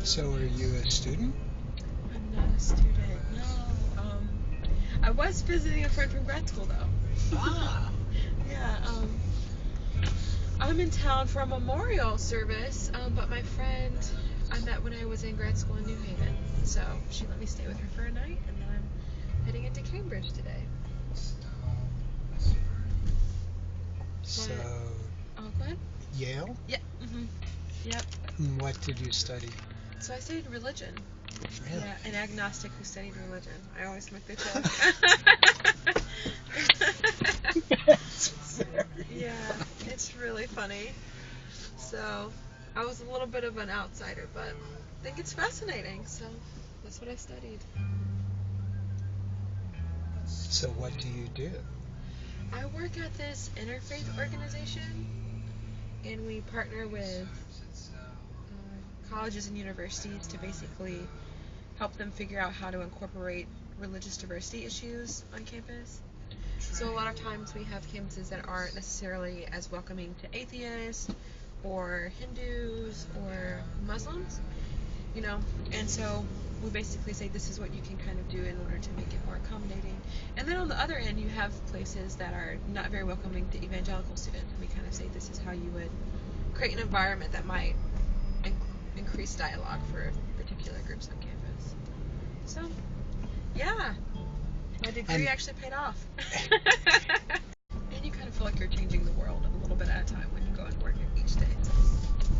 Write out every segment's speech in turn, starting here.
So are you a student? I'm not a student. No. I was visiting a friend from grad school though. Ah, Yeah. I'm in town for a memorial service, but my friend I met when I was in grad school in New Haven, so she let me stay with her for a night, and then I'm heading into Cambridge today. so Oh, go ahead. Yale? Yeah. Yep. And what did you study? So I studied religion. Really? Yeah, an agnostic who studied religion. I always make the joke. Yeah, it's really funny. So I was a little bit of an outsider, but I think it's fascinating. So that's what I studied. So what do you do? I work at this interfaith organization, and we partner with colleges and universities to basically help them figure out how to incorporate religious diversity issues on campus. So a lot of times we have campuses that aren't necessarily as welcoming to atheists or Hindus or Muslims, and so we basically say this is what you can kind of do in order to make it more accommodating. And then on the other end, you have places that are not very welcoming to evangelical students. We kind of say this is how you would create an environment that might increase dialogue for particular groups on campus. So, yeah, my degree actually paid off. And you kind of feel like you're changing the world a little bit at a time when you go and work each day.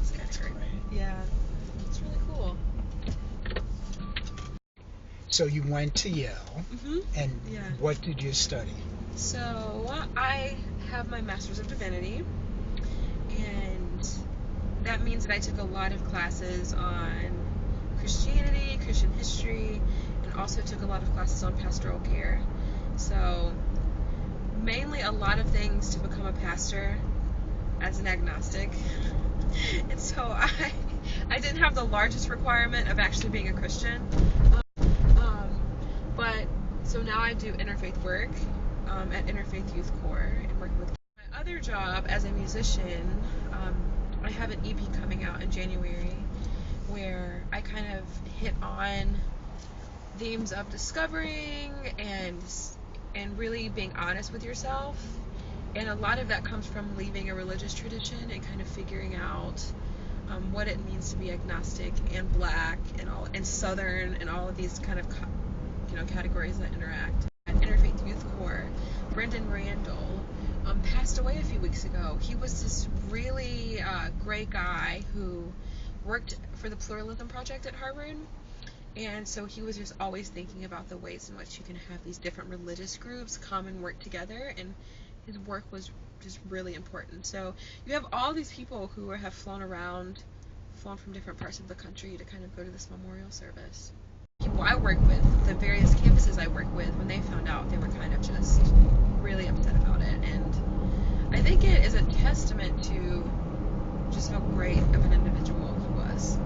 It's kind of great. Yeah, it's really cool. So you went to Yale, and Yeah. what did you study? So I have my Master's of Divinity, and that means that I took a lot of classes on Christianity, Christian history, and also took a lot of classes on pastoral care. So mainly a lot of things to become a pastor as an agnostic. And so I didn't have the largest requirement of actually being a Christian. But so now I do interfaith work at Interfaith Youth Corps and working with my other job as a musician. I have an EP coming out in January where I kind of hit on themes of discovering and really being honest with yourself. And a lot of that comes from leaving a religious tradition and kind of figuring out what it means to be agnostic and black and southern and all of these kind of categories that interact. At Interfaith Youth Corps, Brendan Randall passed away a few weeks ago. He was this really great guy who worked for the Pluralism Project at Harvard. And so he was just always thinking about the ways in which you can have these different religious groups come and work together, and his work was just really important. So you have all these people who have flown from different parts of the country to kind of go to this memorial service. People I work with, the various campuses I work with, when they found out, they were kind of just really upset about it. And I think it is a testament to just how great of an individual he was,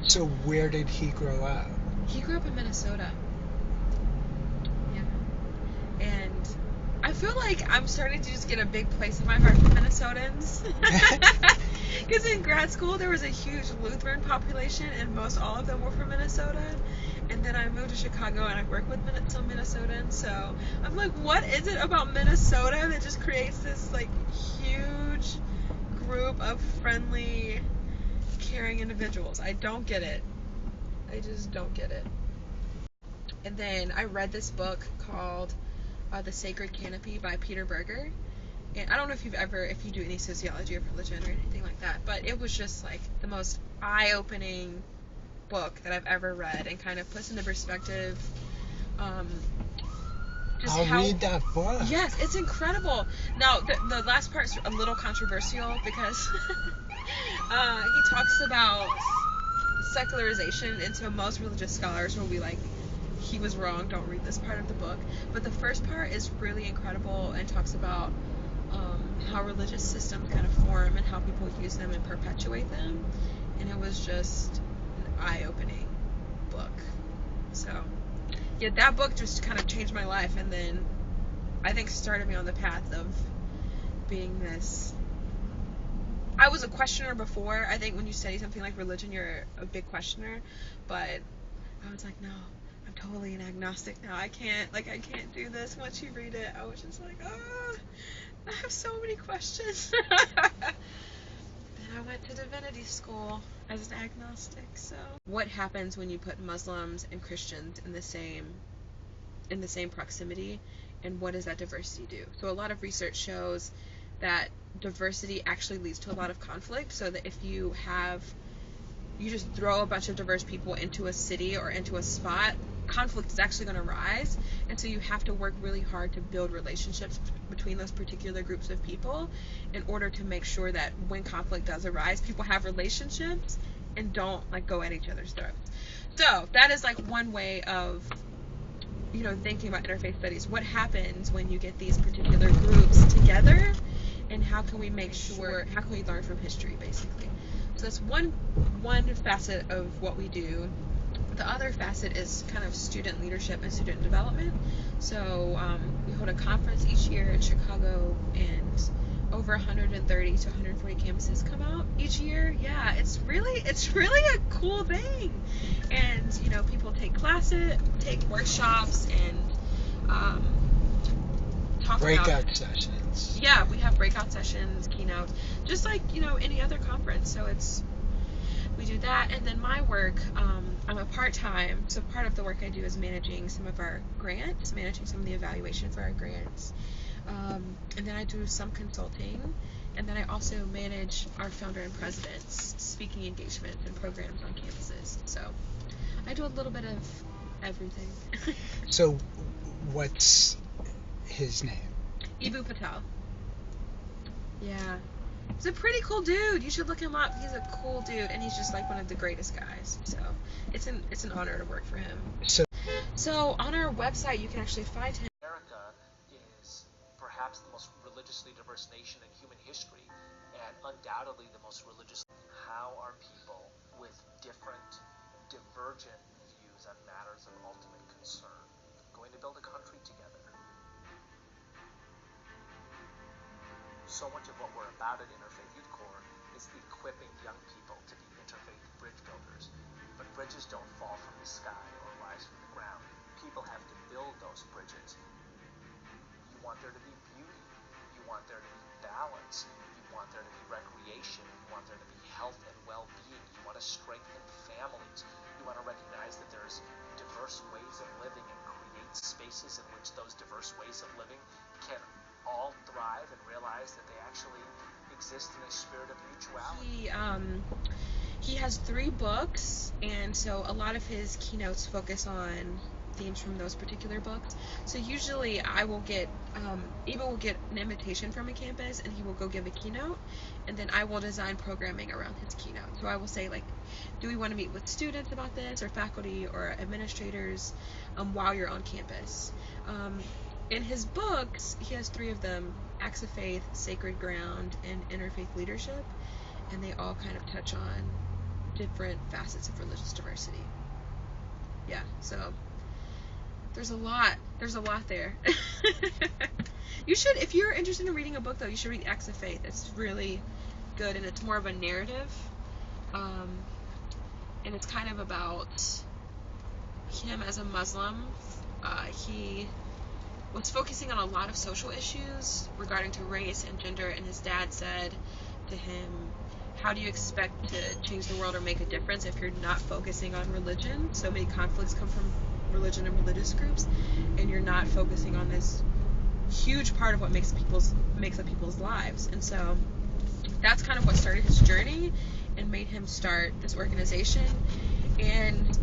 So where did he grow up? He grew up in Minnesota. Yeah. And I feel like I'm starting to just get a big place in my heart for Minnesotans. Because in grad school there was a huge Lutheran population, and most all of them were from Minnesota. And then I moved to Chicago and I work with some Minnesotans. So I'm like, what is it about Minnesota that just creates this like huge group of friendly, caring individuals? I don't get it. I just don't get it. And then I read this book called The Sacred Canopy by Peter Berger. And I don't know if you do any sociology of religion or anything like that, but it was just like the most eye-opening book that I've ever read, and kind of puts into perspective Read that book. Yes, it's incredible. Now, the last part's a little controversial because he talks about secularization, and so most religious scholars will be like, he was wrong, don't read this part of the book. But the first part is really incredible and talks about how religious systems kind of form and how people use them and perpetuate them. And it was just an eye-opening book. So, yeah, that book just kind of changed my life, and then I think started me on the path of being this I was a questioner before. I think when you study something like religion, you're a big questioner. But I was like, no, I'm totally an agnostic now. I can't do this. Once you read it, I was just like, I have so many questions. Then I went to divinity school as an agnostic. So, what happens when you put Muslims and Christians in the same proximity, and what does that diversity do? So, a lot of research shows that diversity actually leads to a lot of conflict. So that if you just throw a bunch of diverse people into a city or into a spot, conflict is actually going to rise. And so you have to work really hard to build relationships between those particular groups of people in order to make sure that when conflict does arise, people have relationships and don't like go at each other's throats. So that is like one way of thinking about interfaith studies. What happens when you get these particular groups together, and how can we learn from history, basically? So that's one facet of what we do. The other facet is kind of student leadership and student development. So we hold a conference each year in Chicago, and over 130 to 140 campuses come out each year. Yeah, it's really a cool thing. And people take classes, take workshops, and talk breakout sessions. Yeah, we have breakout sessions, keynotes, just like any other conference. So we do that. And then my work, I'm a part-time, so part of the work I do is managing some of our grants, managing some of the evaluation for our grants. And then I do some consulting, and then I also manage our founder and president's speaking engagements and programs on campuses. So I do a little bit of everything. So what's his name? Ibu Patel. Yeah. He's a pretty cool dude. You should look him up. He's a cool dude, and he's just like one of the greatest guys. So it's an honor to work for him. So on our website, you can actually find him. America is perhaps the most religiously diverse nation in human history, and undoubtedly the most religious. How are people with different, divergent views on matters of ultimate concern going to build a country together? So much of what we're about at Interfaith Youth Corps is equipping young people to be interfaith bridge builders. But bridges don't fall from the sky or rise from the ground. People have to build those bridges. You want there to be beauty. You want there to be balance. You want there to be recreation. You want there to be health and well-being. You want to strengthen families. You want to recognize that there's diverse ways of living and create spaces in which those diverse ways of living can all thrive and realize that they actually exist in a spirit of mutuality. He has 3 books, and so a lot of his keynotes focus on themes from those particular books. So usually I will get Eva will get an invitation from a campus, and he will go give a keynote, and then I will design programming around his keynote. So I will say, like, do we want to meet with students about this, or faculty, or administrators while you're on campus? In his books, he has 3 of them: Acts of Faith, Sacred Ground, and Interfaith Leadership, and they all kind of touch on different facets of religious diversity. Yeah, so there's a lot there. You should, if you're interested in reading a book, though, you should read Acts of Faith. It's really good, and it's more of a narrative, and it's kind of about him as a Muslim. He was focusing on a lot of social issues regarding to race and gender, and his dad said to him, how do you expect to change the world or make a difference if you're not focusing on religion? So many conflicts come from religion and religious groups, and you're not focusing on this huge part of what makes up people's lives. And so that's kind of what started his journey and made him start this organization. And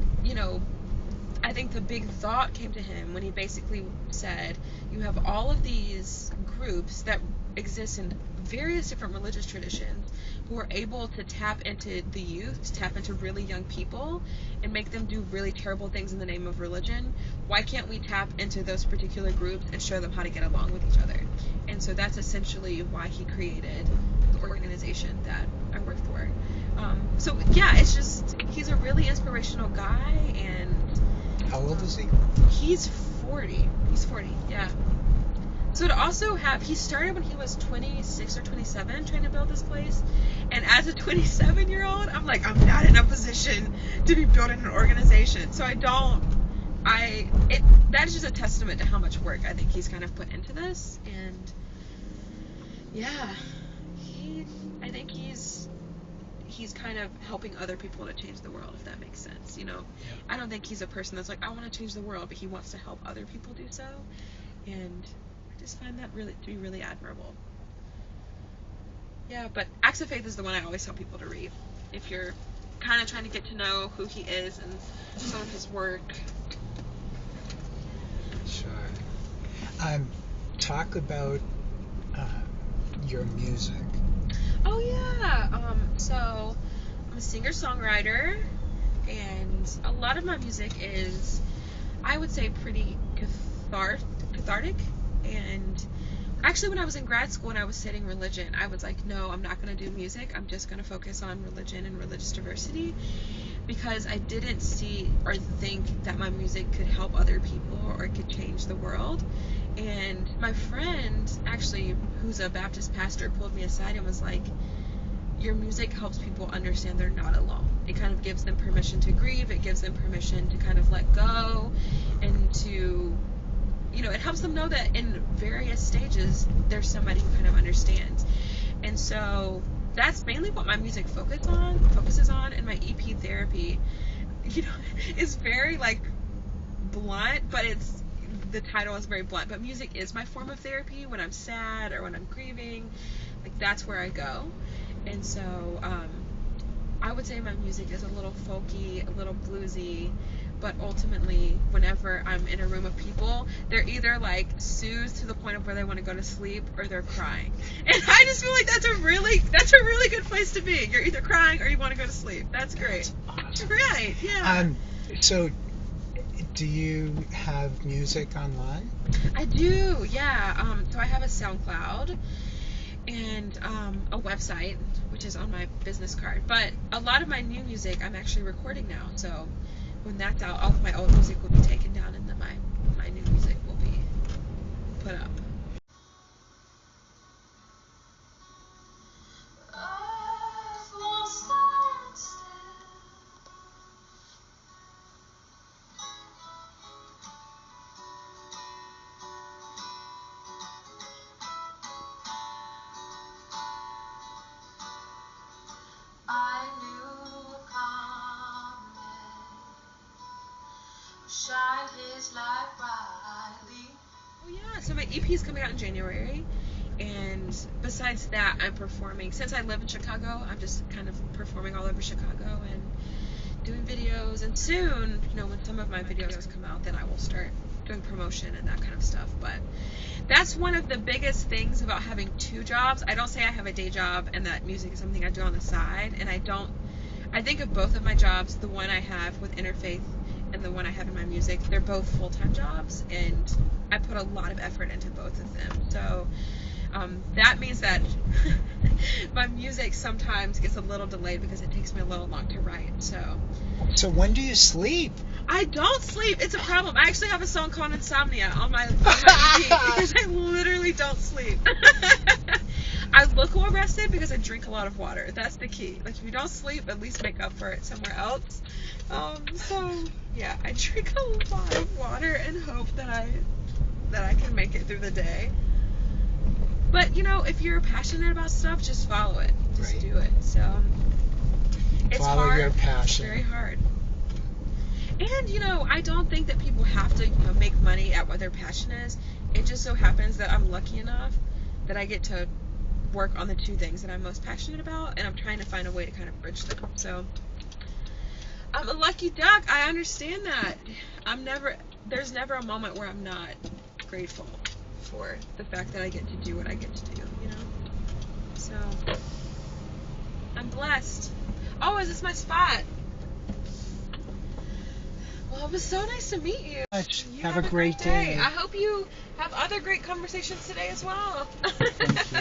I think the big thought came to him when he basically said, you have all of these groups that exist in various different religious traditions who are able to tap into the youth, to tap into really young people, and make them do really terrible things in the name of religion. Why can't we tap into those particular groups and show them how to get along with each other? And so that's essentially why he created the organization that I work for. So yeah, it's just, he's a really inspirational guy. And how old is he? He's 40. He's 40, yeah. So to also have, he started when he was 26 or 27 trying to build this place. And as a 27-year-old, I'm like, I'm not in a position to be building an organization. So that is just a testament to how much work I think he's kind of put into this. And yeah, I think he's kind of helping other people to change the world, if that makes sense. You know, Yeah. I don't think he's a person that's like, I want to change the world, but he wants to help other people do so. And I just find that to be really admirable. Yeah, but Acts of Faith is the one I always tell people to read if you're kind of trying to get to know who he is and some of his work. Sure. Talk about your music. Oh yeah. So I'm a singer-songwriter, and a lot of my music is, I would say, pretty cathartic. And actually, when I was in grad school and I was studying religion, I was like, no, I'm not going to do music. I'm just going to focus on religion and religious diversity, because I didn't see or think that my music could help other people or could change the world. And my friend, actually, who's a Baptist pastor, pulled me aside and was like, your music helps people understand they're not alone. It kind of gives them permission to grieve. It gives them permission to kind of let go, and to, you know, it helps them know that in various stages there's somebody who kind of understands. And so that's mainly what my music focuses on. And my EP Therapy, you know, is very like blunt, but the title is very blunt, but music is my form of therapy. When I'm sad or when I'm grieving, like, that's where I go. And so I would say my music is a little folky, a little bluesy, but ultimately, whenever I'm in a room of people, they're either like soothed to the point of where they want to go to sleep, or they're crying. And I just feel like that's a really good place to be. You're either crying or you want to go to sleep. That's great. That's awesome. Right? Yeah. So, do you have music online? I do. Yeah. So I have a SoundCloud and a website, which is on my business card. But a lot of my new music I'm actually recording now. So when that's out, all of my old music will be taken down, and then my new music will be put up. I knew coming, shine his light brightly. Oh yeah, so my EP is coming out in January, and besides that, I'm performing. Since I live in Chicago, I'm just kind of performing all over Chicago and doing videos. And soon, you know, when some of my videos come out, then I will start doing promotion and that kind of stuff. But that's one of the biggest things about having two jobs. I don't say I have a day job and that music is something I do on the side, and I think of both of my jobs, the one I have with Interfaith and the one I have in my music, they're both full-time jobs, and I put a lot of effort into both of them. So that means that my music sometimes gets a little delayed because it takes me a little long to write. So when do you sleep? I don't sleep. It's a problem. I actually have a song called Insomnia on my EP because I literally don't sleep. I look well rested because I drink a lot of water. That's the key. Like, if you don't sleep, at least make up for it somewhere else. So yeah, I drink a lot of water and hope that I can make it through the day. But you know, if you're passionate about stuff, just follow it. Just Right. do it. So it's Follow hard. your passion. It's very hard. And you know, I don't think that people have to, you know, make money at what their passion is. It just so happens that I'm lucky enough that I get to work on the two things that I'm most passionate about, and I'm trying to find a way to kind of bridge them. So I'm a lucky duck. I understand that. There's never a moment where I'm not grateful for the fact that I get to do what I get to do, you know? So I'm blessed. Oh, is this my spot? Well, it was so nice to meet you. You Have a great day. I hope you have other great conversations today as well. Thank you.